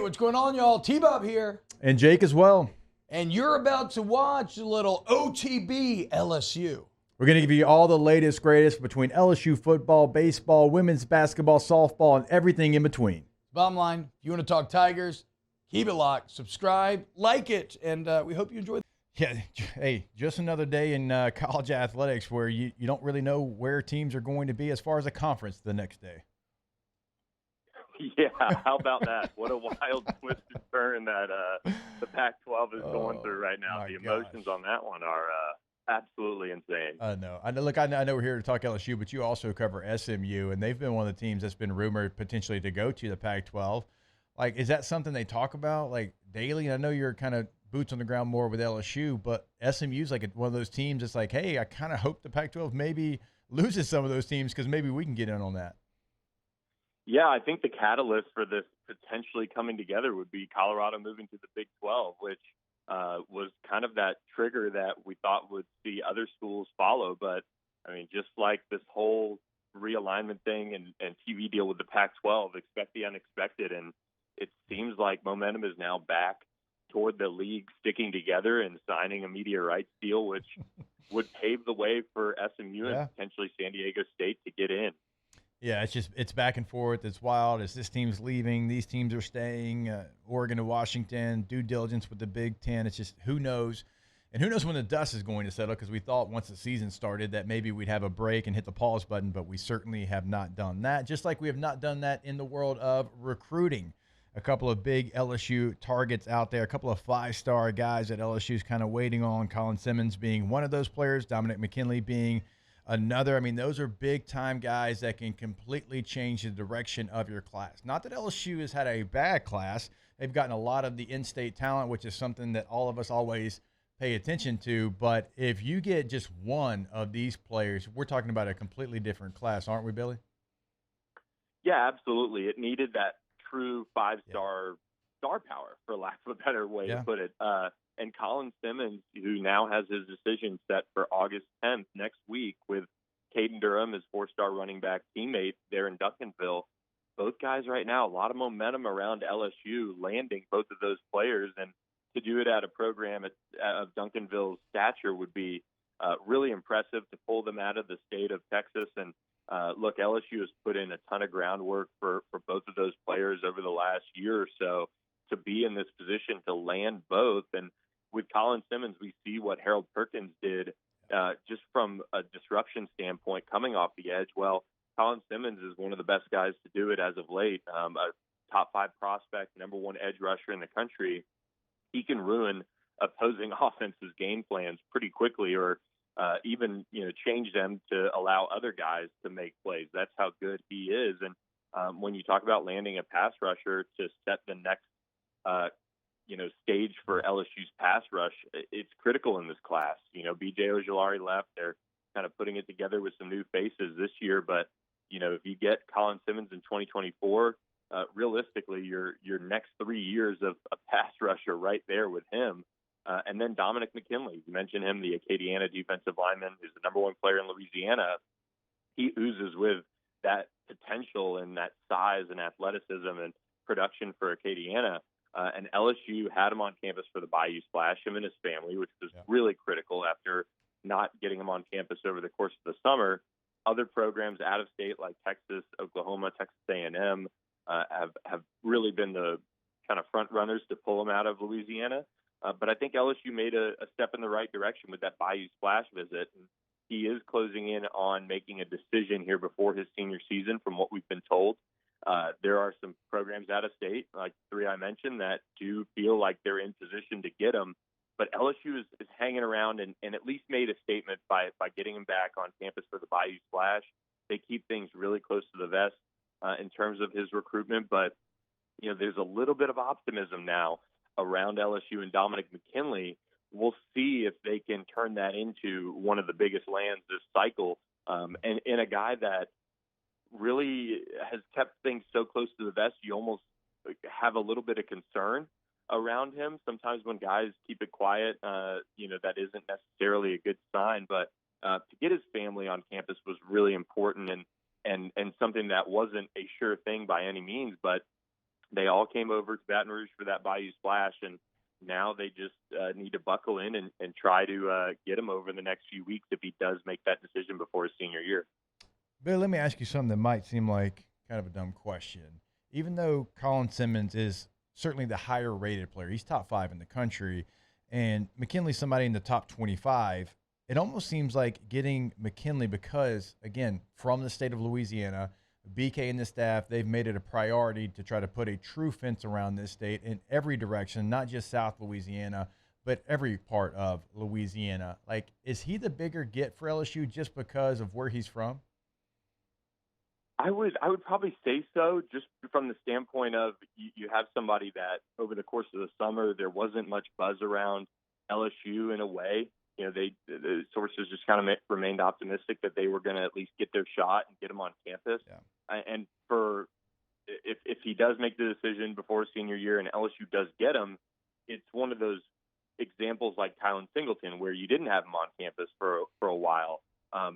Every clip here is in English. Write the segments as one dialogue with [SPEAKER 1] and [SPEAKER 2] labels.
[SPEAKER 1] what's going on, y'all? T-Bob here.
[SPEAKER 2] And Jake as well.
[SPEAKER 1] And you're about to watch a little OTB LSU.
[SPEAKER 2] We're going to give you all the latest, greatest between LSU football, baseball, women's basketball, softball, and everything in between.
[SPEAKER 1] Bottom line, if you want to talk Tigers, keep it locked, subscribe, like it, and we hope you enjoy.
[SPEAKER 2] Yeah, hey, just another day in college athletics where you don't really know where teams are going to be as far as a conference the next day.
[SPEAKER 3] Yeah, how about that? What a wild twist and turn that the Pac-12 is going through right now. The emotions on that one are absolutely insane.
[SPEAKER 2] I know. Look, I know we're here to talk LSU, but you also cover SMU, and they've been one of the teams that's been rumored potentially to go to the Pac-12. Like, is that something they talk about, like, daily? I know you're kind of boots on the ground more with LSU, but SMU's like one of those teams that's like, hey, I kind of hope the Pac-12 maybe loses some of those teams because maybe we can get in on that.
[SPEAKER 3] Yeah, I think the catalyst for this potentially coming together would be Colorado moving to the Big 12, which was kind of that trigger that we thought would see other schools follow. But, I mean, just like this whole realignment thing and TV deal with the Pac-12, expect the unexpected. And it seems like momentum is now back toward the league sticking together and signing a media rights deal, which would pave the way for SMU and potentially San Diego State to get in.
[SPEAKER 2] Yeah, it's back and forth. It's wild. It's this team's leaving. These teams are staying. Oregon to Washington, due diligence with the Big Ten. It's just who knows. And who knows when the dust is going to settle, because we thought once the season started that maybe we'd have a break and hit the pause button, but we certainly have not done that, just like we have not done that in the world of recruiting. A couple of big LSU targets out there, a couple of five-star guys that LSU's kind of waiting on, Colin Simmons being one of those players, Dominic McKinley being another. I mean, those are big-time guys that can completely change the direction of your class. Not that LSU has had a bad class. They've gotten a lot of the in-state talent, which is something that all of us always pay attention to. But if you get just one of these players, we're talking about a completely different class, aren't we, Billy?
[SPEAKER 3] Yeah, absolutely. It needed that true five-star star power, for lack of a better way to put it. And Colin Simmons, who now has his decision set for August 10th next week with Caden Durham, his four-star running back teammate there in Duncanville. Both guys right now, a lot of momentum around LSU landing both of those players. And to do it at a program of Duncanville's stature would be really impressive to pull them out of the state of Texas. And look, LSU has put in a ton of groundwork for both of those players over the last year or so to be in this position to land both. And with Colin Simmons, we see what Harold Perkins did just from a disruption standpoint coming off the edge. Well, Colin Simmons is one of the best guys to do it as of late, a top 5 prospect, number 1 edge rusher in the country. He can ruin opposing offenses' game plans pretty quickly, or even change them to allow other guys to make plays. That's how good he is. And when you talk about landing a pass rusher to set the next stage for LSU's pass rush, it's critical in this class. B.J. Ojulari left. They're kind of putting it together with some new faces this year. But, if you get Colin Simmons in 2024, realistically, your next 3 years of a pass rusher right there with him. And then Dominic McKinley, you mentioned him, the Acadiana defensive lineman, who's the number 1 player in Louisiana. He oozes with that potential and that size and athleticism and production for Acadiana. And LSU had him on campus for the Bayou Splash, him and his family, which was really critical after not getting him on campus over the course of the summer. Other programs out of state like Texas, Oklahoma, Texas A&M have really been the kind of front runners to pull him out of Louisiana. But I think LSU made a step in the right direction with that Bayou Splash visit. And he is closing in on making a decision here before his senior season, from what we've been told. There are some programs out of state, like 3 I mentioned, that do feel like they're in position to get him. But LSU is hanging around and at least made a statement by getting him back on campus for the Bayou Splash. They keep things really close to the vest in terms of his recruitment. But, there's a little bit of optimism now around LSU and Dominic McKinley. We'll see if they can turn that into one of the biggest lands this cycle. And a guy that really has kept things so close to the vest, you almost have a little bit of concern around him. Sometimes when guys keep it quiet, that isn't necessarily a good sign. But to get his family on campus was really important and something that wasn't a sure thing by any means. But They all came over to Baton Rouge for that Bayou Splash, and now they just need to buckle in and try to get him over the next few weeks if he does make that decision before his senior year.
[SPEAKER 2] Bill, let me ask you something that might seem like kind of a dumb question. Even though Colin Simmons is certainly the higher rated player, he's top 5 in the country, and McKinley's somebody in the top 25, it almost seems like getting McKinley because, again, from the state of Louisiana, BK and the staff, they've made it a priority to try to put a true fence around this state in every direction, not just South Louisiana, but every part of Louisiana. Like, is he the bigger get for LSU just because of where he's from?
[SPEAKER 3] I would probably say so, just from the standpoint of you have somebody that over the course of the summer there wasn't much buzz around LSU in a way. You know, the sources just kind of remained optimistic that they were going to at least get their shot and get him on campus. Yeah. And for if he does make the decision before his senior year and LSU does get him, it's one of those examples like Colin Singleton where you didn't have him on campus for a while,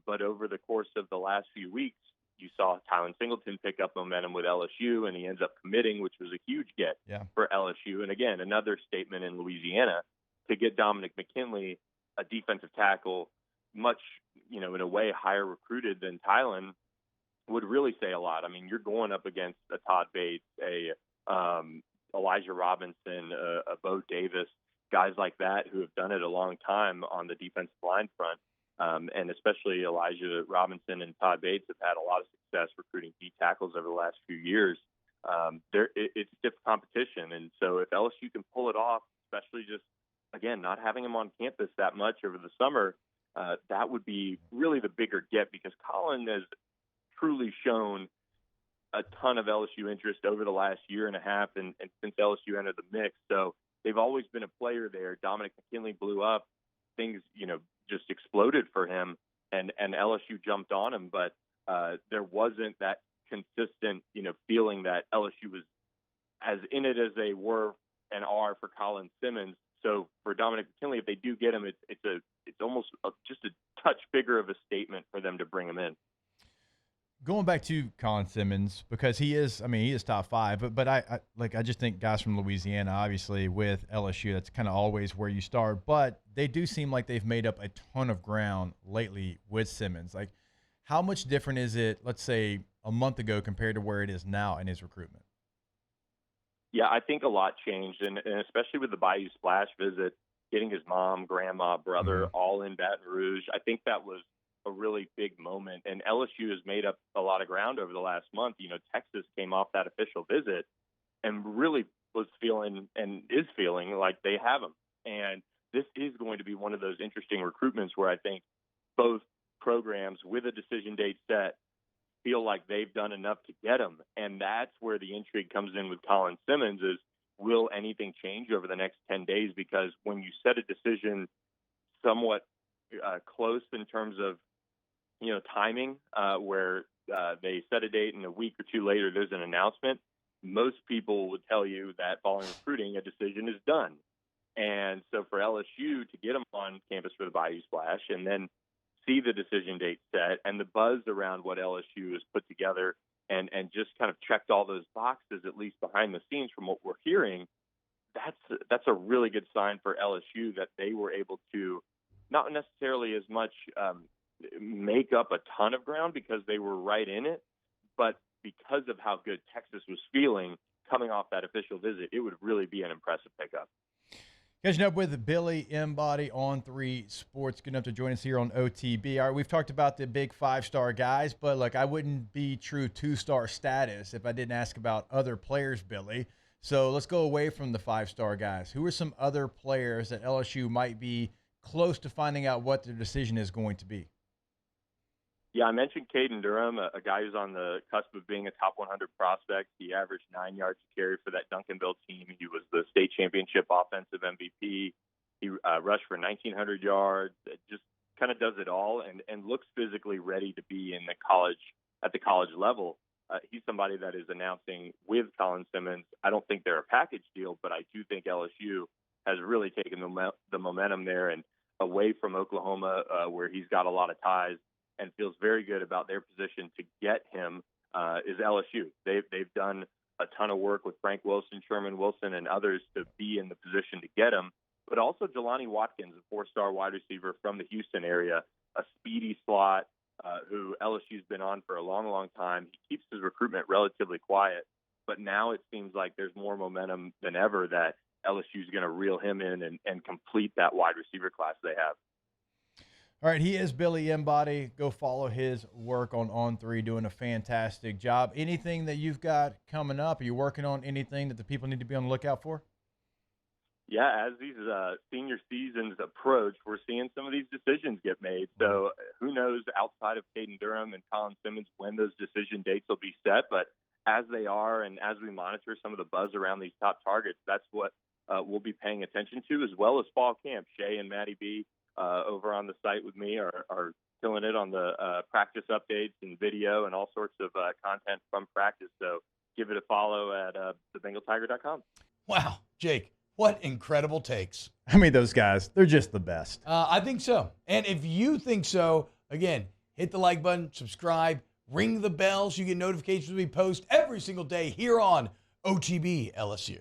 [SPEAKER 3] but over the course of the last few weeks, you saw Colin Singleton pick up momentum with LSU, and he ends up committing, which was a huge get for LSU. And again, another statement in Louisiana to get Dominic McKinley, a defensive tackle, much, in a way higher recruited than Tylen, would really say a lot. I mean, you're going up against a Todd Bates, a Elijah Robinson, a Bo Davis, guys like that who have done it a long time on the defensive line front. And especially Elijah Robinson and Todd Bates have had a lot of success recruiting D tackles over the last few years. It's stiff competition. And so if LSU can pull it off, especially just, again, not having him on campus that much over the summer, that would be really the bigger get because Colin has truly shown a ton of LSU interest over the last year and a half and since LSU entered the mix. So they've always been a player there. Dominic McKinley blew up. Things, just exploded for him, and LSU jumped on him. But there wasn't that consistent, feeling that LSU was as in it as they were and are for Colin Simmons. So for Dominic McKinley, if they do get him, it's almost just a touch bigger of a statement for them to bring him in.
[SPEAKER 2] Going back to Colin Simmons, because he is top 5, but I just think guys from Louisiana, obviously with LSU, that's kind of always where you start, but they do seem like they've made up a ton of ground lately with Simmons. Like, how much different is it, let's say, a month ago compared to where it is now in his recruitment?
[SPEAKER 3] Yeah, I think a lot changed, and especially with the Bayou Splash visit, getting his mom, grandma, brother all in Baton Rouge, I think that was a really big moment. And LSU has made up a lot of ground over the last month. Texas came off that official visit and really was feeling and is feeling like they have him. And this is going to be one of those interesting recruitments where I think both programs with a decision date set feel like they've done enough to get him. And that's where the intrigue comes in with Colin Simmons is, will anything change over the next 10 days? Because when you set a decision somewhat close in terms of timing, where they set a date and a week or two later there's an announcement, most people would tell you that following recruiting, a decision is done. And so for LSU to get him on campus for the Bayou Splash and then see the decision date set and the buzz around what LSU has put together and just kind of checked all those boxes, at least behind the scenes from what we're hearing, that's a really good sign for LSU that they were able to not necessarily as much make up a ton of ground because they were right in it, but because of how good Texas was feeling coming off that official visit, it would really be an impressive pickup.
[SPEAKER 2] Catching up with Billy Embody on 3Sports. Good enough to join us here on OTB. All right, we've talked about the big 5-star guys, but look, I wouldn't be true 2-star status if I didn't ask about other players, Billy. So let's go away from the 5-star guys. Who are some other players that LSU might be close to finding out what their decision is going to be?
[SPEAKER 3] Yeah, I mentioned Caden Durham, a guy who's on the cusp of being a top 100 prospect. He averaged 9 yards a carry for that Duncanville team. He was the state championship offensive MVP. He rushed for 1,900 yards. It just kind of does it all and looks physically ready to be in at the college level. He's somebody that is announcing with Colin Simmons. I don't think they're a package deal, but I do think LSU has really taken the momentum there and away from Oklahoma, where he's got a lot of ties, and feels very good about their position to get him is LSU. They've done a ton of work with Frank Wilson, Sherman Wilson, and others to be in the position to get him. But also Jelani Watkins, a four-star wide receiver from the Houston area, a speedy slot who LSU's been on for a long, long time. He keeps his recruitment relatively quiet, but now it seems like there's more momentum than ever that LSU's going to reel him in and complete that wide receiver class they have.
[SPEAKER 2] All right, he is Billy Embody. Go follow his work on On3, doing a fantastic job. Anything that you've got coming up? Are you working on anything that the people need to be on the lookout for?
[SPEAKER 3] Yeah, as these senior seasons approach, we're seeing some of these decisions get made. So who knows outside of Caden Durham and Colin Simmons when those decision dates will be set. But as they are and as we monitor some of the buzz around these top targets, that's what we'll be paying attention to, as well as fall camp. Shay and Maddie B over on the site with me are killing it on the practice updates and video and all sorts of content from practice. So give it a follow at thebengaltiger.com.
[SPEAKER 1] Wow, Jake. What incredible takes.
[SPEAKER 2] I mean, those guys, they're just the best.
[SPEAKER 1] I think so. And if you think so, again, hit the like button, subscribe, ring the bell so you get notifications when we post every single day here on OTB LSU.